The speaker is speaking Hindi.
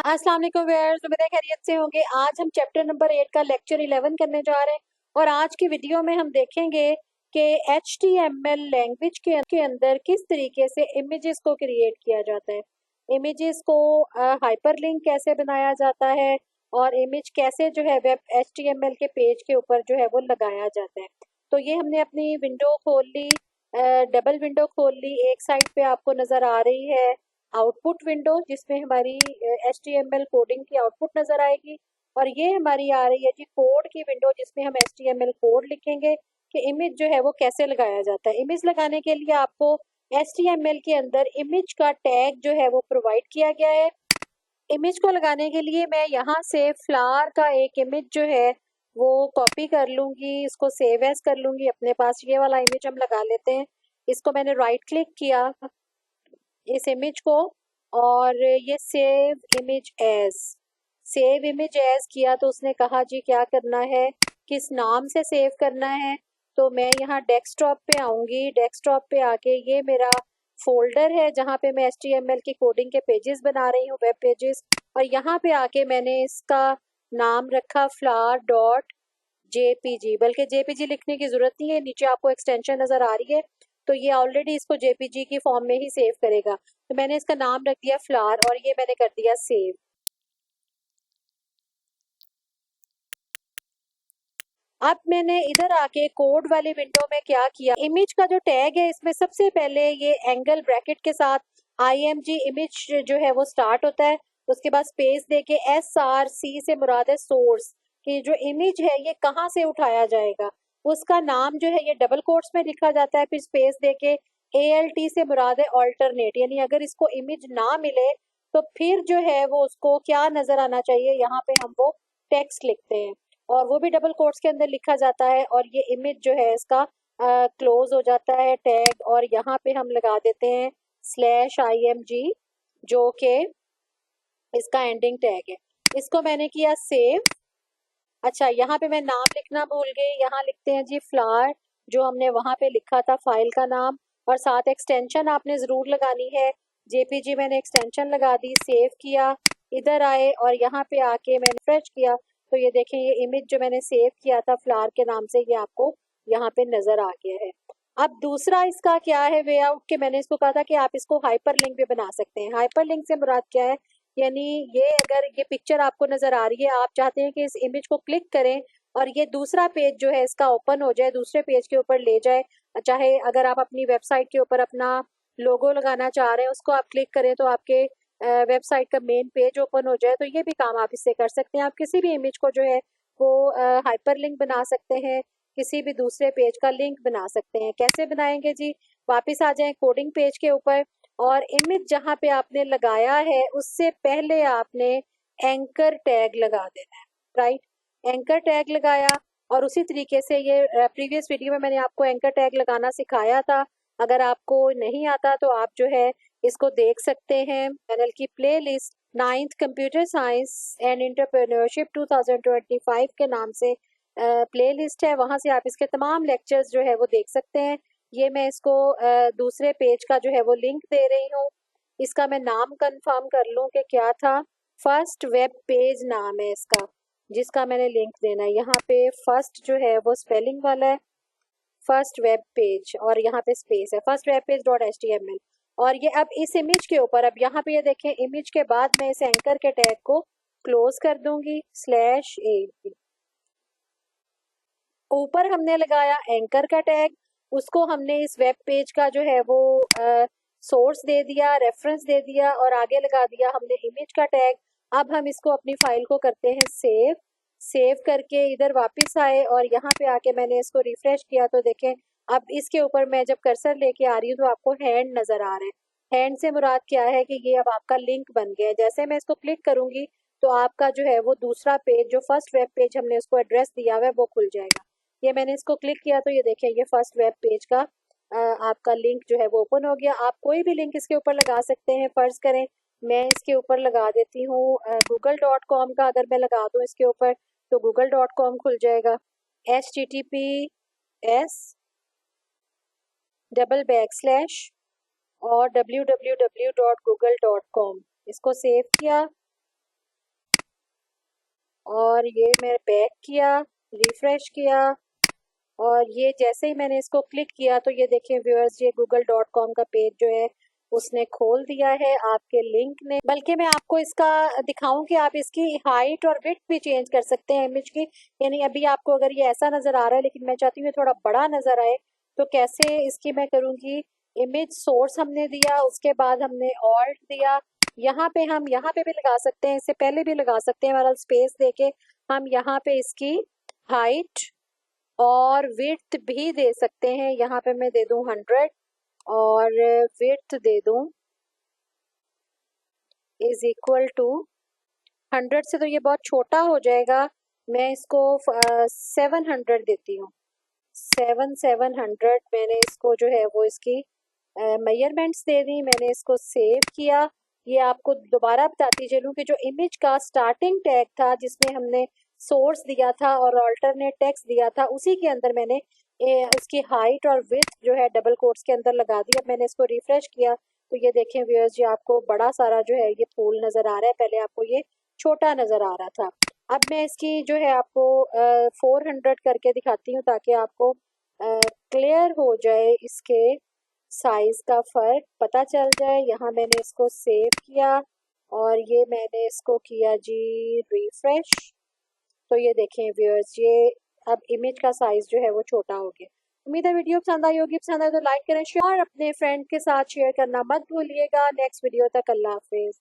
अस्सलाम वालेकुम व्यूअर्स, उम्मीद है खैरियत से होंगे। आज हम चैप्टर नंबर 8 का लेक्चर 11 करने जा रहे हैं और आज की वीडियो में हम देखेंगे कि HTML लैंग्वेज के अंदर किस तरीके से इमेजेस को क्रिएट किया जाता है, इमेजेस को हाइपरलिंक कैसे बनाया जाता है और इमेज कैसे जो है वेब HTML के पेज के ऊपर जो है वो लगाया जाता है। तो ये हमने अपनी विंडो खोल ली, डबल विंडो खोल ली। एक साइड पे आपको नज़र आ रही है आउटपुट विंडो जिसमें हमारी HTML कोडिंग की आउटपुट नजर आएगी, और ये हमारी आ रही है जी कोड की विंडो जिसमें हम HTML कोड लिखेंगे कि इमेज जो है वो कैसे लगाया जाता है। इमेज लगाने के लिए आपको HTML के अंदर इमेज का टैग जो है वो प्रोवाइड किया गया है। इमेज को लगाने के लिए मैं यहाँ से फ्लावर का एक इमेज जो है वो कॉपी कर लूँगी, इसको सेव एज कर लूँगी अपने पास। ये वाला इमेज हम लगा लेते हैं। इसको मैंने राइट क्लिक किया इस इमेज को और ये सेव इमेज एज किया तो उसने कहा जी क्या करना है, किस नाम से सेव करना है। तो मैं यहाँ डेस्कटॉप पे आऊँगी, डेस्कटॉप पे आके ये मेरा फोल्डर है जहाँ पे मैं HTML की कोडिंग के पेजेस बना रही हूँ, वेब पेजेस। और यहाँ पे आके मैंने इसका नाम रखा फ्लावर डॉट JPG, बल्कि JPG लिखने की जरूरत नहीं है, नीचे आपको एक्सटेंशन नजर आ रही है तो ये ऑलरेडी इसको JPG की फॉर्म में ही सेव करेगा। तो मैंने इसका नाम रख दिया फ्लावर और ये मैंने कर दिया सेव। अब मैंने इधर आके कोड वाली विंडो में क्या किया, इमेज का जो टैग है इसमें सबसे पहले ये एंगल ब्रैकेट के साथ IMG इमेज जो है वो स्टार्ट होता है। उसके बाद स्पेस देके SRC से मुराद है सोर्स, कि जो इमेज है ये कहाँ से उठाया जाएगा, उसका नाम जो है ये डबल कोट्स में लिखा जाता है। फिर स्पेस देके ALT से मुराद है ऑल्टरनेट, यानी अगर इसको इमेज ना मिले तो फिर जो है वो उसको क्या नजर आना चाहिए, यहाँ पे हम वो टेक्स्ट लिखते हैं और वो भी डबल कोट्स के अंदर लिखा जाता है। और ये इमेज जो है इसका क्लोज हो जाता है टैग, और यहाँ पे हम लगा देते हैं /IMG जो कि इसका एंडिंग टैग है। इसको मैंने किया सेव। अच्छा, यहाँ पे मैं नाम लिखना भूल गई, यहाँ लिखते हैं जी फ्लावर, जो हमने वहां पे लिखा था फाइल का नाम, और साथ एक्सटेंशन आपने जरूर लगानी है। JPG मैंने एक्सटेंशन लगा दी, सेव किया। इधर आए और यहाँ पे आके मैंने फ्रेश किया तो ये देखें ये इमेज जो मैंने सेव किया था फ्लावर के नाम से ये आपको यहाँ पे नजर आ गया है। अब दूसरा इसका क्या है वे आउट, के मैंने इसको कहा था कि आप इसको हाइपर लिंक भी बना सकते हैं। हाइपर लिंक से मुराद क्या है, यानी ये अगर ये पिक्चर आपको नजर आ रही है, आप चाहते हैं कि इस इमेज को क्लिक करें और ये दूसरा पेज जो है इसका ओपन हो जाए, दूसरे पेज के ऊपर ले जाए। चाहे अगर आप अपनी वेबसाइट के ऊपर अपना लोगो लगाना चाह रहे हैं, उसको आप क्लिक करें तो आपके वेबसाइट का मेन पेज ओपन हो जाए, तो ये भी काम आप इससे कर सकते हैं। आप किसी भी इमेज को जो है वो हाइपर लिंक बना सकते हैं, किसी भी दूसरे पेज का लिंक बना सकते हैं। कैसे बनाएंगे जी, वापस आ जाएं कोडिंग पेज के ऊपर और इमेज जहां पे आपने लगाया है उससे पहले आपने एंकर टैग लगा देना है। राइट, एंकर टैग लगाया और उसी तरीके से ये प्रीवियस वीडियो में मैंने आपको एंकर टैग लगाना सिखाया था। अगर आपको नहीं आता तो आप जो है इसको देख सकते हैं। चैनल की playlist 9th computer science and entrepreneurship 2025 के नाम से प्लेलिस्ट है, वहां से आप इसके तमाम लेक्चर्स जो है वो देख सकते हैं। ये मैं इसको दूसरे पेज का जो है वो लिंक दे रही हूँ। इसका मैं नाम कंफर्म कर लूँ कि क्या था, फर्स्ट वेब पेज नाम है इसका जिसका मैंने लिंक देना है। यहाँ पे फर्स्ट जो है वो स्पेलिंग वाला है, फर्स्ट वेब पेज, और यहाँ पे स्पेस है फर्स्ट वेब पेज .html। और ये अब इस इमेज के ऊपर, अब यहाँ पे ये देखें इमेज के बाद मैं इस एंकर के टैग को क्लोज कर दूंगी /a। ऊपर हमने लगाया एंकर का टैग, उसको हमने इस वेब पेज का जो है वो सोर्स दे दिया, रेफरेंस दे दिया और आगे लगा दिया हमने इमेज का टैग। अब हम इसको अपनी फाइल को करते हैं सेव। सेव करके इधर वापस आए और यहाँ पे आके मैंने इसको रिफ्रेश किया तो देखें अब इसके ऊपर मैं जब कर्सर लेके आ रही हूँ तो आपको हैंड नजर आ रहा है। हैंड से मुराद क्या है कि ये अब आपका लिंक बन गया है। जैसे मैं इसको क्लिक करूंगी तो आपका जो है वो दूसरा पेज, जो फर्स्ट वेब पेज हमने उसको एड्रेस दिया हुआ है, वो खुल जाएगा। ये मैंने इसको क्लिक किया तो ये देखिए ये फर्स्ट वेब पेज का आपका लिंक जो है वो ओपन हो गया। आप कोई भी लिंक इसके ऊपर लगा सकते हैं। फर्ज करें मैं इसके ऊपर लगा देती हूँ google.com का, अगर मैं लगा दूँ इसके ऊपर तो google.com खुल जाएगा। https और www.google.com, इसको सेव किया और ये मैंने बैक किया, रिफ्रेश किया, और ये जैसे ही मैंने इसको क्लिक किया तो ये देखें व्यूअर्स, ये google.com का पेज जो है उसने खोल दिया है आपके लिंक ने। बल्कि मैं आपको इसका दिखाऊं कि आप इसकी हाइट और विड्थ भी चेंज कर सकते हैं इमेज की। यानी अभी आपको अगर ये ऐसा नजर आ रहा है, लेकिन मैं चाहती हूँ ये थोड़ा बड़ा नजर आए, तो कैसे इसकी मैं करूंगी। इमेज सोर्स हमने दिया, उसके बाद हमने ऑल्ट दिया, यहाँ पे भी लगा सकते हैं, इससे पहले भी लगा सकते हैं, हमारा स्पेस देके हम यहाँ पे इसकी हाइट और विड्थ भी दे सकते हैं। यहाँ पे मैं दे दूं 100 और विड्थ दे दूं इज इक्वल टू 100 से तो ये बहुत छोटा हो जाएगा, मैं इसको 700 देती हूँ। 700 मैंने इसको जो है वो इसकी मेजरमेंट्स दे दी, मैंने इसको सेव किया। ये आपको दोबारा बताती चलूं कि जो इमेज का स्टार्टिंग टैग था जिसमें हमने सोर्स दिया था और अल्टरनेट टेक्स्ट दिया था, उसी के अंदर मैंने उसकी हाइट और विड्थ जो है डबल कोट्स के अंदर लगा दी। अब मैंने इसको रिफ्रेश किया तो ये देखें व्यूअर्स, जी आपको बड़ा सारा जो है ये फूल नजर आ रहा है, पहले आपको ये छोटा नजर आ रहा था। अब मैं इसकी जो है आपको 400 करके दिखाती हूँ ताकि आपको क्लियर हो जाए, इसके साइज का फर्क पता चल जाए। यहाँ मैंने इसको सेव किया और ये मैंने इसको किया जी रिफ्रेश, तो ये देखें व्यूअर्स, ये अब इमेज का साइज जो है वो छोटा हो गया। उम्मीद है वीडियो पसंद आई होगी, पसंद आए तो लाइक करें, शेयर और अपने फ्रेंड के साथ शेयर करना मत भूलिएगा। नेक्स्ट वीडियो तक अल्लाह हाफिज।